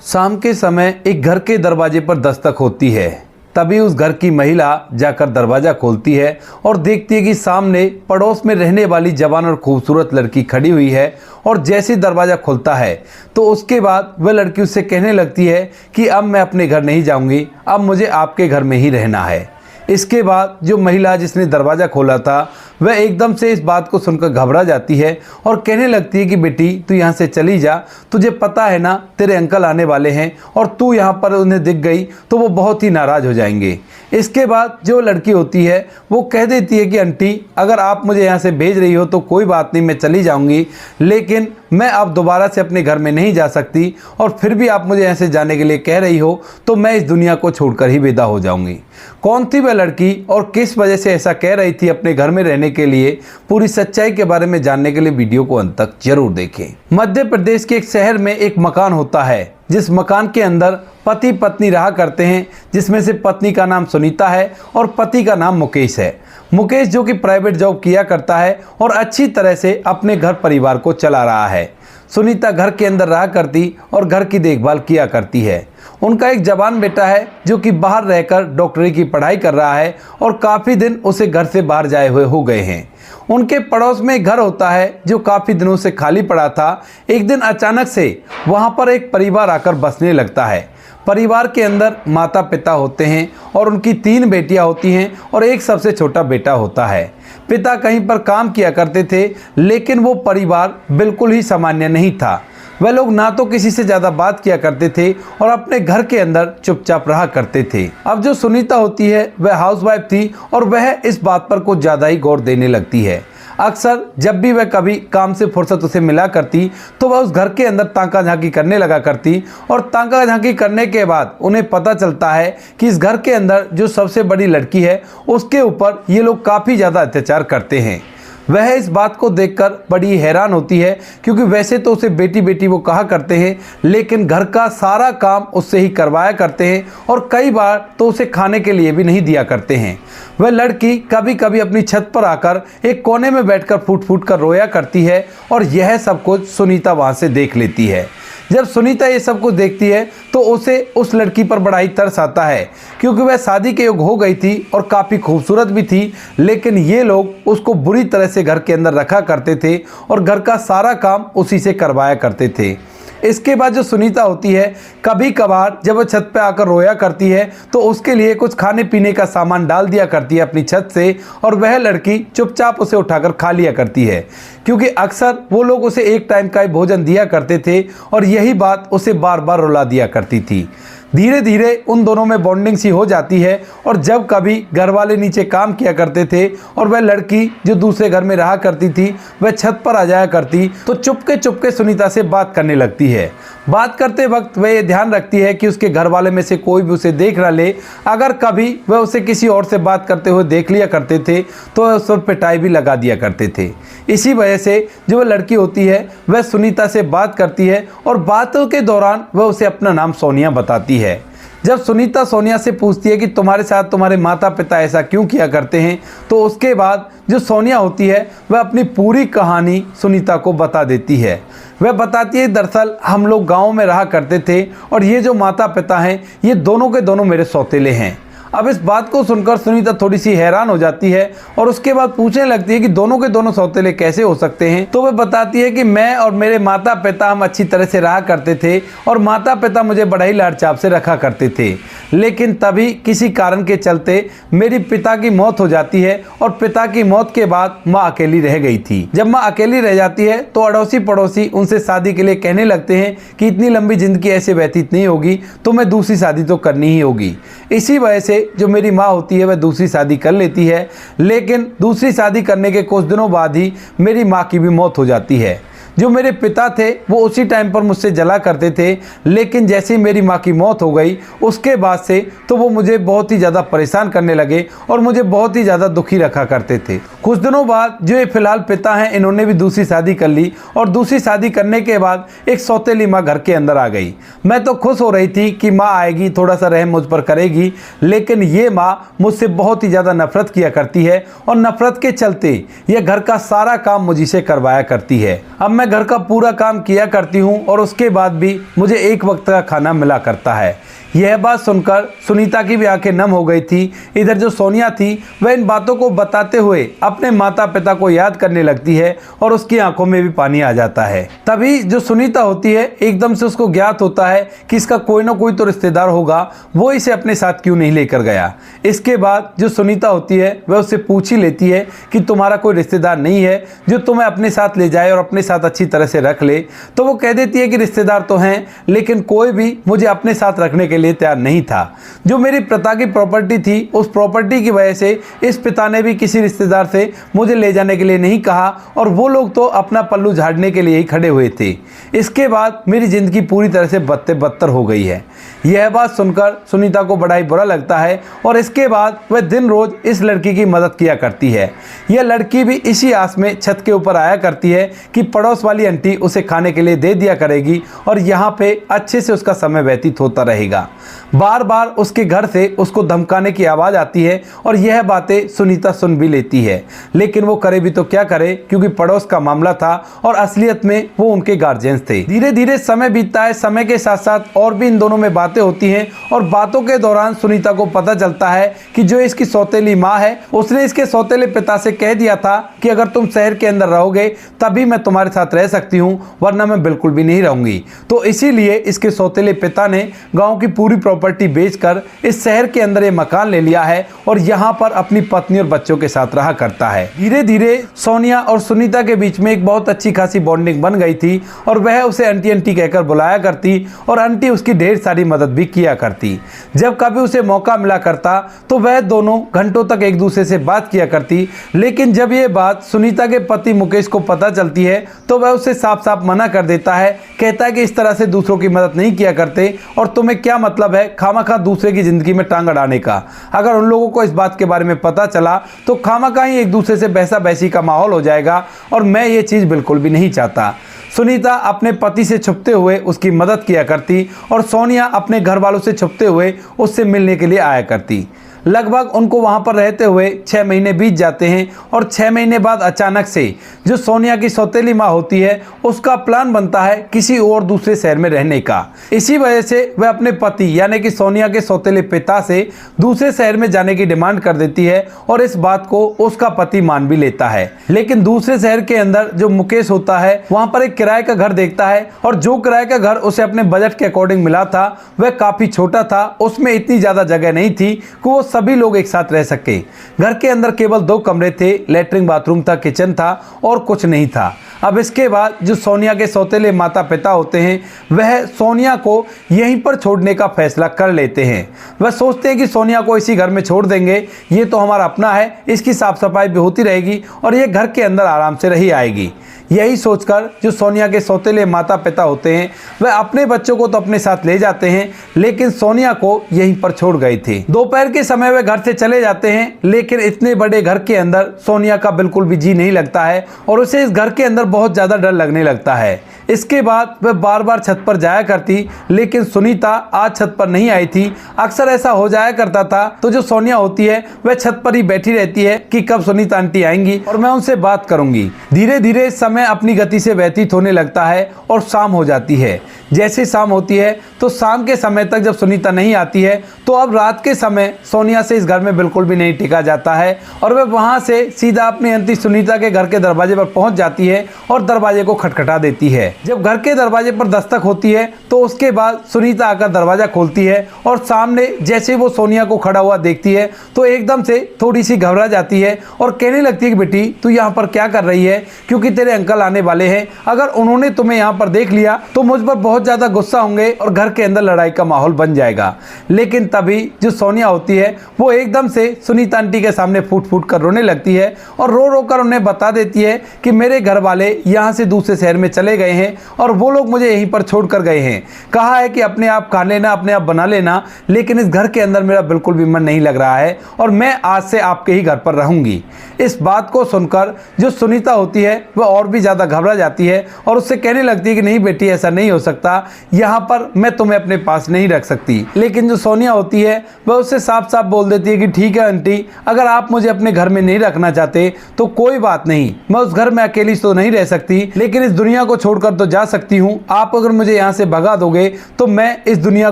शाम के समय एक घर के दरवाजे पर दस्तक होती है। तभी उस घर की महिला जाकर दरवाज़ा खोलती है और देखती है कि सामने पड़ोस में रहने वाली जवान और खूबसूरत लड़की खड़ी हुई है। और जैसे दरवाज़ा खुलता है तो उसके बाद वह लड़की उससे कहने लगती है कि अब मैं अपने घर नहीं जाऊंगी, अब मुझे आपके घर में ही रहना है। इसके बाद जो महिला जिसने दरवाज़ा खोला था वह एकदम से इस बात को सुनकर घबरा जाती है और कहने लगती है कि बेटी तू यहाँ से चली जा, तुझे पता है ना तेरे अंकल आने वाले हैं और तू यहाँ पर उन्हें दिख गई तो वो बहुत ही नाराज़ हो जाएंगे। इसके बाद जो लड़की होती है वो कह देती है कि आंटी अगर आप मुझे यहाँ से भेज रही हो तो कोई बात नहीं, मैं चली जाऊँगी, लेकिन मैं अब दोबारा से अपने घर में नहीं जा सकती और फिर भी आप मुझे यहाँ से जाने के लिए कह रही हो तो मैं इस दुनिया को छोड़कर ही विदा हो जाऊँगी। कौन थी वह लड़की और किस वजह से ऐसा कह रही थी अपने घर में रहने के लिए, पूरी सच्चाई के बारे में जानने के लिए वीडियो को अंत तक जरूर देखें। मध्य प्रदेश के एक शहर में एक मकान होता है जिस मकान के अंदर पति पत्नी रहा करते हैं, जिसमें से पत्नी का नाम सुनीता है और पति का नाम मुकेश है। मुकेश जो कि प्राइवेट जॉब किया करता है और अच्छी तरह से अपने घर परिवार को चला रहा है। सुनीता घर के अंदर रहा करती और घर की देखभाल किया करती है। उनका एक जवान बेटा है जो कि बाहर रहकर डॉक्टरी की पढ़ाई कर रहा है और काफ़ी दिन उसे घर से बाहर जाए हुए हो गए हैं। उनके पड़ोस में एक घर होता है जो काफ़ी दिनों से खाली पड़ा था। एक दिन अचानक से वहाँ पर एक परिवार आकर बसने लगता है। परिवार के अंदर माता पिता होते हैं और उनकी 3 बेटियां होती हैं और एक सबसे छोटा बेटा होता है। पिता कहीं पर काम किया करते थे, लेकिन वो परिवार बिल्कुल ही सामान्य नहीं था। वह लोग ना तो किसी से ज़्यादा बात किया करते थे और अपने घर के अंदर चुपचाप रहा करते थे। अब जो सुनीता होती है वह हाउसवाइफ थी और वह इस बात पर कुछ ज़्यादा ही गौर देने लगती है। अक्सर जब भी वह कभी काम से फुर्सत उसे मिला करती तो वह उस घर के अंदर ताका झांकी करने लगा करती और ताका झांकी करने के बाद उन्हें पता चलता है कि इस घर के अंदर जो सबसे बड़ी लड़की है उसके ऊपर ये लोग काफ़ी ज़्यादा अत्याचार करते हैं। वह इस बात को देखकर बड़ी हैरान होती है क्योंकि वैसे तो उसे बेटी बेटी वो कहा करते हैं, लेकिन घर का सारा काम उससे ही करवाया करते हैं और कई बार तो उसे खाने के लिए भी नहीं दिया करते हैं। वह लड़की कभी कभी अपनी छत पर आकर एक कोने में बैठकर फूट फूट कर रोया करती है और यह सब कुछ सुनीता वहाँ से देख लेती है। जब सुनीता ये सब कुछ देखती है तो उसे उस लड़की पर बड़ा ही तरस आता है क्योंकि वह शादी के योग हो गई थी और काफ़ी खूबसूरत भी थी, लेकिन ये लोग उसको बुरी तरह से घर के अंदर रखा करते थे और घर का सारा काम उसी से करवाया करते थे। इसके बाद जो सुनीता होती है कभी कभार जब वह छत पे आकर रोया करती है तो उसके लिए कुछ खाने पीने का सामान डाल दिया करती है अपनी छत से और वह लड़की चुपचाप उसे उठाकर खा लिया करती है क्योंकि अक्सर वो लोग उसे एक टाइम का ही भोजन दिया करते थे और यही बात उसे बार बार रुला दिया करती थी। धीरे धीरे उन दोनों में बॉन्डिंग सी हो जाती है और जब कभी घर वाले नीचे काम किया करते थे और वह लड़की जो दूसरे घर में रहा करती थी वह छत पर आ जाया करती तो चुपके सुनीता से बात करने लगती है। बात करते वक्त वह ये ध्यान रखती है कि उसके घर वाले में से कोई भी उसे देख ना ले। अगर कभी वह उसे किसी और से बात करते हुए देख लिया करते थे तो वह उस पर पिटाई भी लगा दिया करते थे। इसी वजह से जो वह लड़की होती है वह सुनीता से बात करती है और बातों के दौरान वह उसे अपना नाम सोनिया बताती है। जब सुनीता सोनिया से पूछती है कि तुम्हारे साथ तुम्हारे माता पिता ऐसा क्यों किया करते हैं तो उसके बाद जो सोनिया होती है वह अपनी पूरी कहानी सुनीता को बता देती है। वह बताती है दरअसल हम लोग गाँव में रहा करते थे और ये जो माता पिता हैं ये दोनों के दोनों मेरे सौतेले हैं। अब इस बात को सुनकर सुनीता थोड़ी सी हैरान हो जाती है और उसके बाद पूछने लगती है कि दोनों के दोनों सौतेले कैसे हो सकते हैं। तो वह बताती है कि मैं और मेरे माता पिता हम अच्छी तरह से रहा करते थे और माता पिता मुझे बड़ा ही लाड़ चाप से रखा करते थे, लेकिन तभी किसी कारण के चलते मेरी पिता की मौत हो जाती है और पिता की मौत के बाद माँ अकेली रह गई थी। जब माँ अकेली रह जाती है तो अड़ोसी पड़ोसी उनसे शादी के लिए कहने लगते हैं कि इतनी लंबी जिंदगी ऐसे व्यतीत नहीं होगी, तुम्हें दूसरी शादी तो करनी ही होगी। इसी वजह से जो मेरी माँ होती है वह दूसरी शादी कर लेती है, लेकिन दूसरी शादी करने के कुछ दिनों बाद ही मेरी माँ की भी मौत हो जाती है। जो मेरे पिता थे वो उसी टाइम पर मुझसे जला करते थे, लेकिन जैसे ही मेरी माँ की मौत हो गई उसके बाद से तो वो मुझे बहुत ही ज़्यादा परेशान करने लगे और मुझे बहुत ही ज़्यादा दुखी रखा करते थे। कुछ दिनों बाद जो ये फिलहाल पिता हैं इन्होंने भी दूसरी शादी कर ली और दूसरी शादी करने के बाद एक सौतेली माँ घर के अंदर आ गई। मैं तो खुश हो रही थी कि माँ आएगी, थोड़ा सा रहम मुझ पर करेगी, लेकिन ये माँ मुझसे बहुत ही ज़्यादा नफरत किया करती है और नफरत के चलते यह घर का सारा काम मुझी से करवाया करती है। अब मैं मैं घर का पूरा काम किया करती हूँ और उसके बाद भी मुझे एक वक्त का खाना मिला करता है। यह बात सुनकर सुनीता की भी आंखें नम हो गई थी। इधर जो सोनिया थी वह इन बातों को बताते हुए अपने माता पिता को याद करने लगती है और उसकी आंखों में भी पानी आ जाता है। तभी जो सुनीता होती है एकदम से उसको ज्ञात होता है कि इसका कोई ना कोई तो रिश्तेदार होगा, वो इसे अपने साथ क्यों नहीं लेकर गया। इसके बाद जो सुनीता होती है वह उससे पूछ ही लेती है कि तुम्हारा कोई रिश्तेदार नहीं है जो तुम्हें अपने साथ ले जाए और अपने साथ अच्छी तरह से रख ले। तो वो कह देती है कि रिश्तेदार तो हैं, लेकिन कोई भी मुझे अपने साथ रखने के लिए तैयार नहीं था। जो मेरी पिता की प्रॉपर्टी थी, उस प्रॉपर्टी की वजह से इस पिता ने भी किसी रिश्तेदार से मुझे ले जाने के लिए नहीं कहा और वो लोग तो अपना पल्लू झाड़ने के लिए ही खड़े हुए थे। इसके बाद मेरी जिंदगी पूरी तरह से बदतर हो गई है। यह बात सुनकर सुनीता को बड़ा ही बुरा लगता है और इसके बाद वह दिन रोज इस लड़की की मदद किया करती है। यह लड़की भी इसी आस में छत के ऊपर आया करती है कि पड़ोस वाली आंटी उसे खाने के लिए दे दिया करेगी और यहाँ पे अच्छे से उसका समय व्यतीत होता रहेगा। बार बार उसके घर से उसको धमकाने की आवाज़ आती है और यह बातें सुनीता सुन भी लेती है, लेकिन वो करे भी तो क्या करे, क्योंकि पड़ोस का मामला था और असलियत में वो उनके गार्जियंस थे। धीरे धीरे समय बीतता है। समय के साथ साथ और भी इन दोनों में बातें होती हैं और बातों के दौरान सुनीता को पता चलता है कि जो इसकी सौतेली माँ है उसने इसके सौतेले पिता से कह दिया था कि अगर तुम शहर के अंदर रहोगे तभी मैं तुम्हारे साथ रह सकती हूँ, वरना मैं बिल्कुल भी नहीं रहूंगी। तो इसीलिए इसके सौतेले पिता ने गाँव की पूरी प्रॉपर्टी बेचकर इस शहर के अंदर ये मकान ले लिया है और यहाँ पर अपनी पत्नी और बच्चों के साथ रहा करता है। धीरे धीरे सोनिया और सुनीता के बीच में एक बहुत अच्छी खासी बॉन्डिंग बन गई थी और वह उसे आंटी आंटी कहकर बुलाया करती और आंटी उसकी ढेर सारी मदद भी किया करती। जब कभी उसे मौका मिला करता तो वह दोनों घंटों तक एक दूसरे से बात किया करती, लेकिन जब यह बात सुनीता के पति मुकेश को पता चलती है तो वह उसे साफ साफ मना कर देता है। कहता है कि इस तरह से दूसरों की मदद नहीं किया करते और तुम्हें क्या मतलब है खामखा दूसरे की जिंदगी में टांग अड़ाने का। अगर उन लोगों को इस बात के बारे में पता चला तो खामखा ही एक दूसरे से बहसा बहसी का माहौल हो जाएगा और मैं ये चीज़ बिल्कुल भी नहीं चाहता। सुनीता अपने पति से छुपते हुए उसकी मदद किया करती और सोनिया अपने घर वालों से छुपते हुए उससे मिलने के लिए आया करती। लगभग उनको वहाँ पर रहते हुए 6 महीने बीत जाते हैं और 6 महीने बाद अचानक से जो सोनिया की सौतेली माँ होती है उसका प्लान बनता है किसी और दूसरे शहर में रहने का। इसी वजह से वह अपने पति यानी कि सोनिया के सौतेले पिता से दूसरे शहर में जाने की डिमांड कर देती है और इस बात को उसका पति मान भी लेता है। लेकिन दूसरे शहर के अंदर जो मुकेश होता है वहाँ पर एक किराए का घर देखता है और जो किराए का घर उसे अपने बजट के अकॉर्डिंग मिला था वह काफ़ी छोटा था। उसमें इतनी ज़्यादा जगह नहीं थी कि वो सभी लोग एक साथ रह सके। घर के अंदर केवल 2 कमरे थे, लैट्रिन बाथरूम था, किचन था और कुछ नहीं था। अब इसके बाद जो सोनिया के सौतेले माता पिता होते हैं वह सोनिया को यहीं पर छोड़ने का फैसला कर लेते हैं। वह सोचते हैं कि सोनिया को इसी घर में छोड़ देंगे, ये तो हमारा अपना है, इसकी साफ सफाई भी होती रहेगी और ये घर के अंदर आराम से रही आएगी। यही सोचकर जो सोनिया के सौतेले माता पिता होते हैं वह अपने बच्चों को तो अपने साथ ले जाते हैं, लेकिन सोनिया को यहीं पर छोड़ गए थे। दोपहर के समय वे घर से चले जाते हैं, लेकिन इतने बड़े घर के अंदर सोनिया का बिल्कुल भी जी नहीं लगता है और उसे इस घर के अंदर बहुत ज़्यादा डर लगने लगता है। इसके बाद वह बार बार छत पर जाया करती, लेकिन सुनीता आज छत पर नहीं आई थी। अक्सर ऐसा हो जाया करता था तो जो सोनिया होती है वह छत पर ही बैठी रहती है कि कब सुनीता आंटी आएंगी और मैं उनसे बात करूंगी। धीरे धीरे समय अपनी गति से व्यतीत होने लगता है और शाम हो जाती है। जैसे शाम होती है तो शाम के समय तक जब सुनीता नहीं आती है तो अब रात के समय सोनिया से इस घर में बिल्कुल भी नहीं टिका जाता है और वह वहाँ से सीधा अपनी आंटी सुनीता के घर के दरवाजे पर पहुँच जाती है और दरवाजे को खटखटा देती है। जब घर के दरवाजे पर दस्तक होती है तो उसके बाद सुनीता आकर दरवाज़ा खोलती है और सामने जैसे वो सोनिया को खड़ा हुआ देखती है तो एकदम से थोड़ी सी घबरा जाती है और कहने लगती है कि बेटी तू यहाँ पर क्या कर रही है, क्योंकि तेरे अंकल आने वाले हैं। अगर उन्होंने तुम्हें यहाँ पर देख लिया तो मुझ पर बहुत ज़्यादा गुस्सा होंगे और घर के अंदर लड़ाई का माहौल बन जाएगा। लेकिन तभी जो सोनिया होती है वो एकदम से सुनीता आंटी के सामने फूट फूट कर रोने लगती है और रो रो कर उन्हें बता देती है कि मेरे घर वाले यहाँ से दूसरे शहर में चले गए हैं और वो लोग मुझे यहीं पर छोड़ कर गए हैं। कहा है कि अपने आप खा लेना, अपने आप बना लेना, लेकिन इस घर के अंदर मेरा बिल्कुल भी मन नहीं लग रहा है और मैं आज से आपके ही घर पर रहूंगी। इस बात को सुनकर जो सुनीता होती है वह और भी काफ़ी ज़्यादा घबरा जाती है और उससे कहने लगती है कि नहीं बेटी, ऐसा नहीं हो सकता, यहाँ पर मैं तुम्हें अपने पास नहीं रख सकती। लेकिन जो सोनिया होती है वह उससे साफ साफ बोल देती है कि ठीक है आंटी, अगर आप मुझे अपने घर में नहीं रखना चाहते तो कोई बात नहीं, मैं उस घर में अकेली तो नहीं रह सकती, लेकिन इस दुनिया को छोड़कर तो जा सकती हूँ। आप अगर मुझे यहाँ से भगा दोगे तो मैं इस दुनिया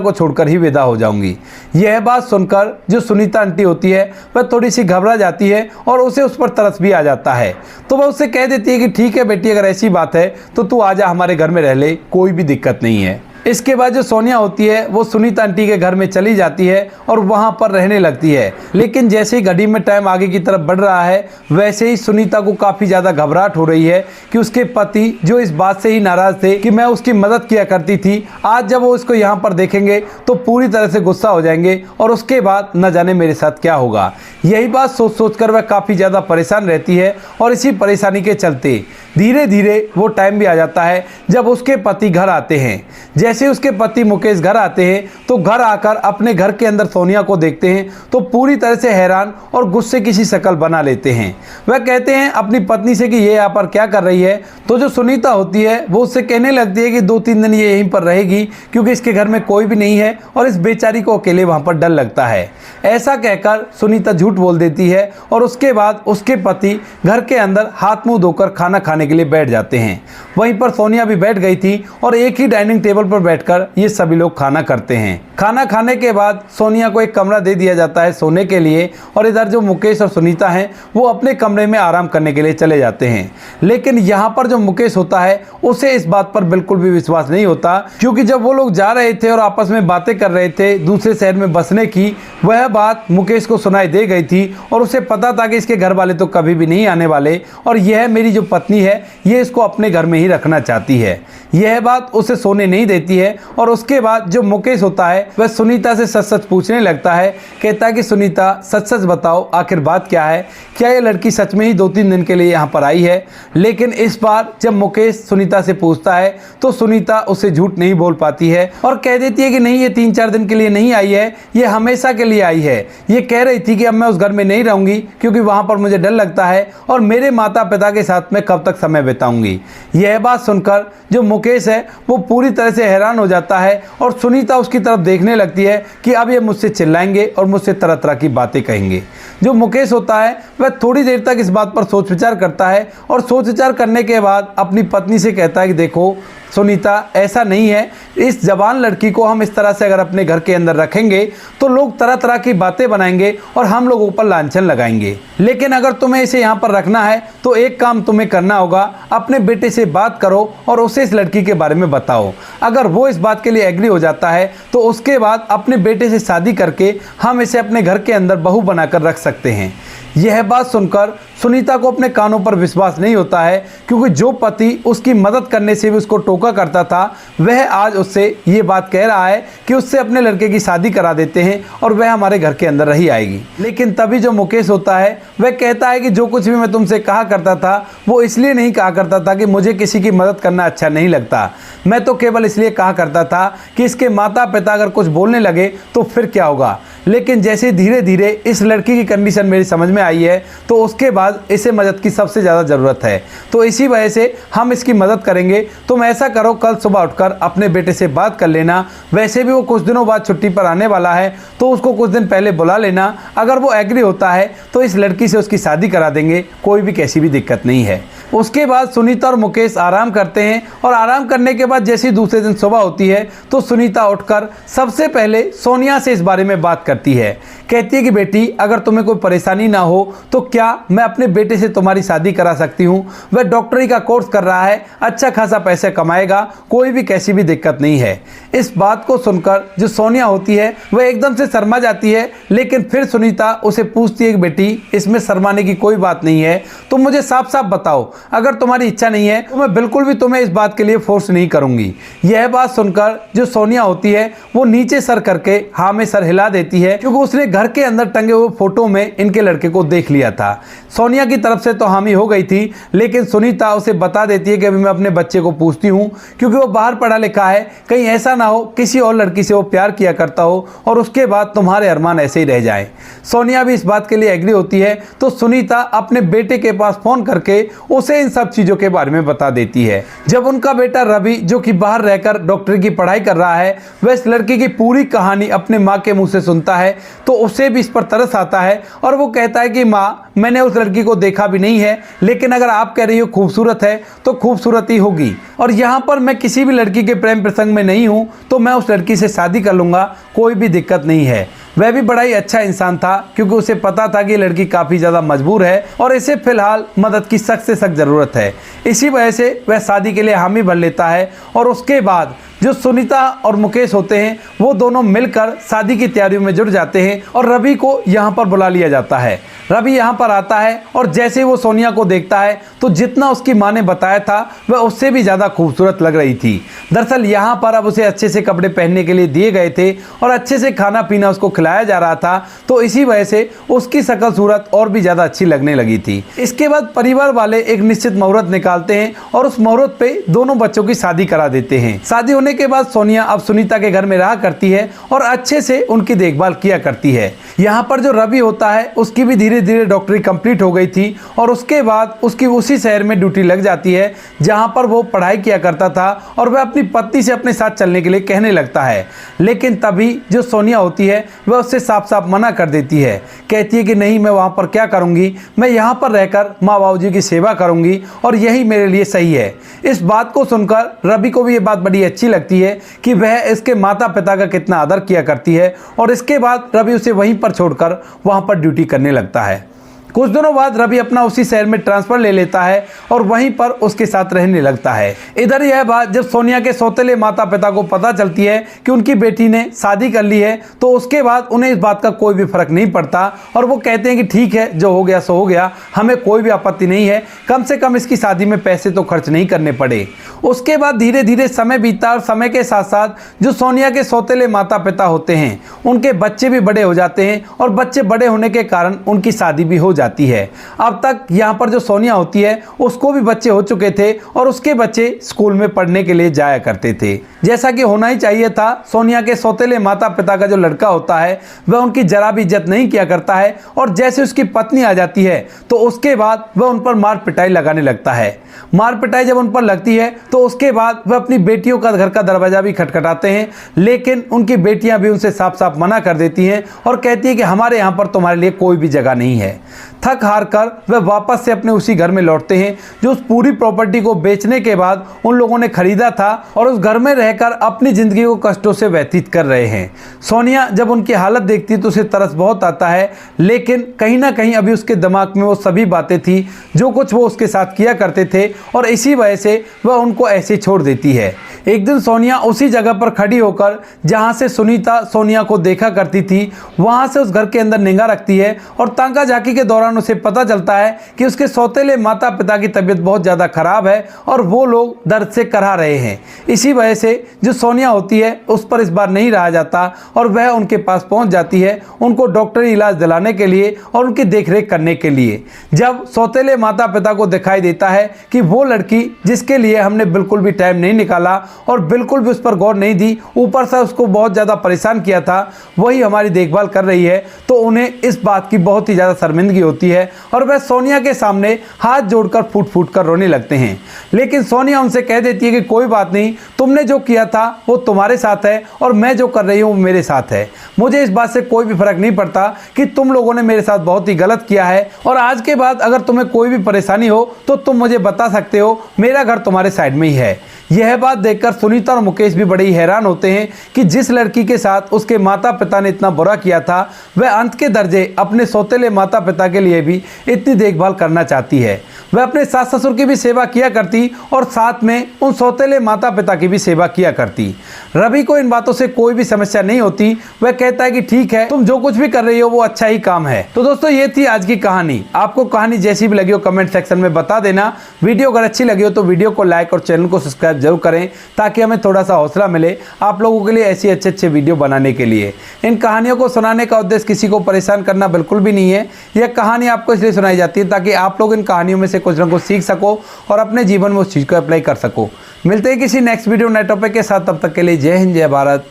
को छोड़कर ही विदा हो जाऊंगी। यह बात सुनकर जो सुनीता आंटी होती है वह थोड़ी सी घबरा जाती है और उसे उस पर तरस भी आ जाता है। तो वह उससे कह देती है कि ठीक है बेटी, अगर ऐसी बात है तो तू आजा, हमारे घर में रह ले, कोई भी दिक्कत नहीं है। इसके बाद जो सोनिया होती है वो सुनीता आंटी के घर में चली जाती है और वहां पर रहने लगती है। लेकिन जैसे ही घड़ी में टाइम आगे की तरफ बढ़ रहा है वैसे ही सुनीता को काफ़ी ज़्यादा घबराहट हो रही है कि उसके पति जो इस बात से ही नाराज़ थे कि मैं उसकी मदद किया करती थी, आज जब वो उसको यहाँ पर देखेंगे तो पूरी तरह से गुस्सा हो जाएंगे और उसके बाद न जाने मेरे साथ क्या होगा। यही बात सोच सोच कर वह काफ़ी ज़्यादा परेशान रहती है और इसी परेशानी के चलते धीरे धीरे वो टाइम भी आ जाता है जब उसके पति घर आते हैं। जैसे उसके पति मुकेश घर आते हैं तो घर आकर अपने घर के अंदर सोनिया को देखते हैं तो पूरी तरह से हैरान और गुस्से की सी शक्ल बना लेते हैं। वह कहते हैं अपनी पत्नी से कि ये यहाँ पर क्या कर रही है। तो जो सुनीता होती है वो उससे कहने लगती है कि 2-3 दिन ये यहीं पर रहेगी क्योंकि इसके घर में कोई भी नहीं है और इस बेचारी को अकेले वहाँ पर डर लगता है। ऐसा कहकर सुनीता झूठ बोल देती है और उसके बाद उसके पति घर के अंदर हाथ मुंह धोकर खाना खाने के लिए बैठ जाते हैं। वहीं पर सोनिया भी बैठ गई थी और एक ही डाइनिंग टेबल पर बैठकर ये सभी लोग खाना करते हैं। खाना खाने के बाद सोनिया को एक कमरा दे दिया जाता है सोने के लिए और इधर जो मुकेश और सुनीता हैं वो अपने कमरे में आराम करने के लिए चले जाते हैं। लेकिन यहाँ पर जो मुकेश होता है उसे इस बात पर बिल्कुल भी विश्वास नहीं होता, क्योंकि जब वो लोग जा रहे थे और आपस में बातें कर रहे थे दूसरे शहर में बसने की, वह बात मुकेश को सुनाई दे गई थी और उसे पता था कि इसके घर वाले तो कभी भी नहीं आने वाले और यह मेरी जो पत्नी है ये इसको अपने घर में ही रखना चाहती है। यह बात उसे सोने नहीं देती है और उसके बाद जो मुकेश होता है वह सुनीता से सच सच पूछने लगता है। कहता है कि सुनीता सच सच बताओ आखिर बात क्या है, क्या ये लड़की सच में ही 2-3 दिन के लिए यहाँ पर आई है। लेकिन इस बार जब मुकेश सुनीता से पूछता है तो सुनीता उसे झूठ नहीं बोल पाती है और कह देती है कि नहीं, ये 3-4 दिन के लिए नहीं आई है, ये हमेशा के लिए आई है। ये कह रही थी कि अब मैं उस घर में नहीं रहूंगी क्योंकि वहाँ पर मुझे डर लगता है और मेरे माता पिता के साथ मैं कब तक समय बिताऊंगी। यह बात सुनकर जो मुकेश है वो पूरी तरह से हैरान हो जाता है और सुनीता उसकी तरफ देखने लगती है कि अब ये मुझसे चिल्लाएंगे और मुझसे तरह तरह की बातें कहेंगे। जो मुकेश होता है वह थोड़ी देर तक इस बात पर सोच विचार करता है और सोच विचार करने के बाद अपनी पत्नी से कहता है कि देखो सुनीता, ऐसा नहीं है, इस जवान लड़की को हम इस तरह से अगर अपने घर के अंदर रखेंगे तो लोग तरह तरह की बातें बनाएंगे और हम लोगों पर लांछन लगाएंगे। लेकिन अगर तुम्हें इसे यहाँ पर रखना है तो एक काम तुम्हें करना होगा, अपने बेटे से बात करो और उसे इस लड़की के बारे में बताओ। अगर वो इस बात के लिए एग्री हो जाता है तो उसके बाद अपने बेटे से शादी करके हम इसे अपने घर के अंदर बहू बनाकर रख सकते हैं। यह बात सुनकर सुनीता को अपने कानों पर विश्वास नहीं होता है, क्योंकि जो पति उसकी मदद करने से भी उसको टोका करता था वह आज उससे ये बात कह रहा है कि उससे अपने लड़के की शादी करा देते हैं और वह हमारे घर के अंदर रही आएगी। लेकिन तभी जो मुकेश होता है वह कहता है कि जो कुछ भी मैं तुमसे कहा करता था वो इसलिए नहीं कहा करता था कि मुझे किसी की मदद करना अच्छा नहीं लगता, मैं तो केवल इसलिए कहा करता था कि इसके माता पिता अगर कुछ बोलने लगे तो फिर क्या होगा। लेकिन जैसे धीरे धीरे इस लड़की की कंडीशन मेरी समझ में आई है तो उसके बाद इसे मदद की सबसे ज़्यादा ज़रूरत है, तो इसी वजह से हम इसकी मदद करेंगे। तुम ऐसा करो, कल सुबह उठकर अपने बेटे से बात कर लेना, वैसे भी वो कुछ दिनों बाद छुट्टी पर आने वाला है तो उसको कुछ दिन पहले बुला लेना। अगर वो एग्री होता है तो इस लड़की से उसकी शादी करा देंगे, कोई भी कैसी भी दिक्कत नहीं है। उसके बाद सुनीता और मुकेश आराम करते हैं और आराम करने के बाद जैसे ही दूसरे दिन सुबह होती है तो सुनीता उठकर सबसे पहले सोनिया से इस बारे में बात करती है। कहती है कि बेटी, अगर तुम्हें कोई परेशानी ना हो तो क्या मैं अपने बेटे से तुम्हारी शादी करा सकती हूँ। वह डॉक्टरी का कोर्स कर रहा है, अच्छा खासा पैसे कमाएगा, कोई भी कैसी भी दिक्कत नहीं है। इस बात को सुनकर जो सोनिया होती है वह एकदम से शर्मा जाती है, लेकिन फिर सुनीता उसे पूछती है कि बेटी, इसमें शर्माने की कोई बात नहीं है, तुम मुझे साफ साफ बताओ, अगर तुम्हारी इच्छा नहीं है तो मैं बिल्कुल भी तुम्हें इस बात के लिए फोर्स नहीं करूंगी। यह बात सुनकर जो सोनिया होती है वो नीचे सर करके हाँ में सर हिला देती है, क्योंकि उसने घर के अंदर टंगे हुए फोटो में इनके लड़के को देख लिया था। सोनिया की तरफ से तो हामी हो गई थी, लेकिन सुनीता उसे बता देती है कि अभी मैं अपने बच्चे को पूछती हूँ, क्योंकि वो बाहर पढ़ा लिखा है, कहीं ऐसा ना हो किसी और लड़की से वो प्यार किया करता हो और उसके बाद तुम्हारे अरमान ऐसे ही रह जाए। सोनिया भी इस बात के लिए एग्री होती है तो सुनीता अपने बेटे के पास फोन करके उस उसे इन सब चीज़ों के बारे में बता देती है। जब उनका बेटा रवि, जो कि बाहर रहकर डॉक्टरी की पढ़ाई कर रहा है, वह इस लड़की की पूरी कहानी अपने माँ के मुँह से सुनता है तो उसे भी इस पर तरस आता है और वो कहता है कि माँ, मैंने उस लड़की को देखा भी नहीं है, लेकिन अगर आप कह रही हो खूबसूरत है तो खूबसूरत ही होगी, और यहाँ पर मैं किसी भी लड़की के प्रेम प्रसंग में नहीं हूँ, तो मैं उस लड़की से शादी कर लूँगा, कोई भी दिक्कत नहीं है। वह भी बड़ा ही अच्छा इंसान था, क्योंकि उसे पता था कि लड़की काफ़ी ज़्यादा मजबूर है और इसे फिलहाल मदद की सख्त से सख्त ज़रूरत है। इसी वजह से वह शादी के लिए हामी भर लेता है और उसके बाद जो सुनीता और मुकेश होते हैं वो दोनों मिलकर शादी की तैयारियों में जुट जाते हैं और रवि को यहाँ पर बुला लिया जाता है। रवि यहाँ पर आता है और जैसे वो सोनिया को देखता है तो जितना उसकी माँ ने बताया था वह उससे भी ज़्यादा खूबसूरत लग रही थी। दरअसल यहाँ पर अब उसे अच्छे से कपड़े पहनने के लिए दिए गए थे और अच्छे से खाना पीना उसको खिलाया जा रहा था, तो इसी वजह से उसकी शक्ल सूरत और भी ज़्यादा अच्छी लगने लगी थी। इसके बाद परिवार वाले एक निश्चित मुहूर्त निकालते हैं और उस मुहूर्त पे दोनों बच्चों की शादी करा देते हैं। शादी होने के बाद सोनिया अब सुनीता के घर में रहा करती है और अच्छे से उनकी देखभाल किया करती है। यहाँ पर जो रवि होता है उसकी भी धीरे धीरे डॉक्टरी कंप्लीट हो गई थी और उसके बाद उसकी उसी शहर में ड्यूटी लग जाती है जहाँ पर वो पढ़ाई किया करता था और वह अपनी पत्नी से अपने साथ चलने के लिए कहने लगता है। लेकिन तभी जो सोनिया होती है वह उससे साफ साफ मना कर देती है, कहती है कि नहीं, मैं वहाँ पर क्या करूँगी, मैं यहाँ पर रहकर माँ बाबू जी की सेवा करूँगी और यही मेरे लिए सही है। इस बात को सुनकर रवि को भी ये बात बड़ी अच्छी लगती है कि वह इसके माता पिता का कितना आदर किया करती है और इसके बाद रवि उसे वहीं पर छोड़कर वहाँ पर ड्यूटी करने लगता है। कुछ दिनों बाद रवि अपना उसी शहर में ट्रांसफ़र ले लेता है और वहीं पर उसके साथ रहने लगता है। इधर यह बात जब सोनिया के सौतेले माता पिता को पता चलती है कि उनकी बेटी ने शादी कर ली है तो उसके बाद उन्हें इस बात का कोई भी फर्क नहीं पड़ता और वो कहते हैं कि ठीक है, जो हो गया सो हो गया, हमें कोई भी आपत्ति नहीं है, कम से कम इसकी शादी में पैसे तो खर्च नहीं करने पड़े। उसके बाद धीरे धीरे समय बीता और समय के साथ साथ जो सोनिया के सौतेले माता पिता होते हैं उनके बच्चे भी बड़े हो जाते हैं और बच्चे बड़े होने के कारण उनकी शादी भी हो जाती है। अब तक यहाँ पर जो सोनिया होती है उसको भी बच्चे हो चुके थे और उसके बच्चे स्कूल में पढ़ने के लिए जाया करते थे, जैसा कि होना ही चाहिए था। सोनिया के सौतेले माता पिता का जो लड़का होता है वह उनकी जरा भी इज्जत नहीं किया करता है और जैसे उसकी पत्नी आ जाती है तो उसके बाद वह उन पर मार पिटाई लगाने लगता है। मार पिटाई जब उन पर लगती है तो उसके बाद वह अपनी बेटियों का घर का दरवाजा भी खटखटाते हैं, लेकिन उनकी बेटियां भी उनसे साफ साफ मना कर देती हैं और कहती है कि हमारे यहाँ पर तुम्हारे लिए कोई भी जगह नहीं है। थक हार कर वह वापस से अपने उसी घर में लौटते हैं जो उस पूरी प्रॉपर्टी को बेचने के बाद उन लोगों ने खरीदा था और उस घर में रहकर अपनी ज़िंदगी को कष्टों से व्यतीत कर रहे हैं। सोनिया जब उनकी हालत देखती है तो उसे तरस बहुत आता है, लेकिन कहीं ना कहीं अभी उसके दिमाग में वो सभी बातें थी जो कुछ वो उसके साथ किया करते थे और इसी वजह से वह उनको ऐसे छोड़ देती है। एक दिन सोनिया उसी जगह पर खड़ी होकर जहां से सुनीता सोनिया को देखा करती थी वहां से उस घर के अंदर निगाह रखती है और ताका झाकी के दौरान उसे पता चलता है कि उसके सौतेले माता पिता की तबीयत बहुत ज़्यादा खराब है और वो लोग दर्द से करहा रहे हैं। इसी वजह से जो सोनिया होती है उस पर इस बार नहीं रहा जाता और वह उनके पास पहुंच जाती है उनको डॉक्टरी इलाज दिलाने के लिए और उनकी देखरेख करने के लिए। जब सौतेले माता पिता को दिखाई देता है कि वो लड़की जिसके लिए हमने बिल्कुल भी टाइम नहीं निकाला और बिल्कुल भी उस पर गौर नहीं दी, ऊपर से उसको बहुत ज़्यादा परेशान किया था, वही हमारी देखभाल कर रही है, तो उन्हें इस बात की बहुत ही ज़्यादा शर्मिंदगी होती है और वह सोनिया के सामने हाथ जोड़कर फूट फूट कर रोने लगते हैं। लेकिन सोनिया उनसे कह देती है कि कोई बात नहीं, तुमने जो किया था वो तुम्हारे साथ है और मैं जो कर रही हूँ वो मेरे साथ है। मुझे इस बात से कोई भी फर्क नहीं पड़ता कि तुम लोगों ने मेरे साथ बहुत ही गलत किया है और आज के बाद अगर तुम्हें कोई भी परेशानी हो तो तुम मुझे बता सकते हो, मेरा घर तुम्हारे साइड में ही है। यह बात देखकर सुनीता और मुकेश भी बड़े ही हैरान होते हैं कि जिस लड़की के साथ उसके माता पिता ने इतना बुरा किया था वह अंत के दर्जे अपने सौतेले माता पिता के लिए भी इतनी देखभाल करना चाहती है। वह अपने सास ससुर की भी सेवा किया करती और साथ में उन सौतेले माता पिता की भी सेवा किया करती। रवि को इन बातों से कोई भी समस्या नहीं होती, वह कहता है कि ठीक है, तुम जो कुछ भी कर रही हो वो अच्छा ही काम है। तो दोस्तों ये थी आज की कहानी। आपको कहानी जैसी भी लगी हो कमेंट सेक्शन में बता देना। वीडियो अगर अच्छी लगी हो तो वीडियो को लाइक और चैनल को सब्सक्राइब जरूर करें ताकि हमें थोड़ा सा हौसला मिले आप लोगों के लिए ऐसी अच्छे वीडियो बनाने के लिए। इन कहानियों को सुनाने का उद्देश्य किसी को परेशान करना बिल्कुल भी नहीं है। यह कहानी आपको इसलिए सुनाई जाती है ताकि आप लोग इन कहानियों में से कुछ न कुछ सीख सको और अपने जीवन में उस चीज़ को अप्लाई कर सको। मिलते हैं किसी नेक्स्ट वीडियो नए टॉपिक के साथ, तब तक के लिए जय हिंद, जय भारत,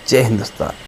जय हिंदुस्तान।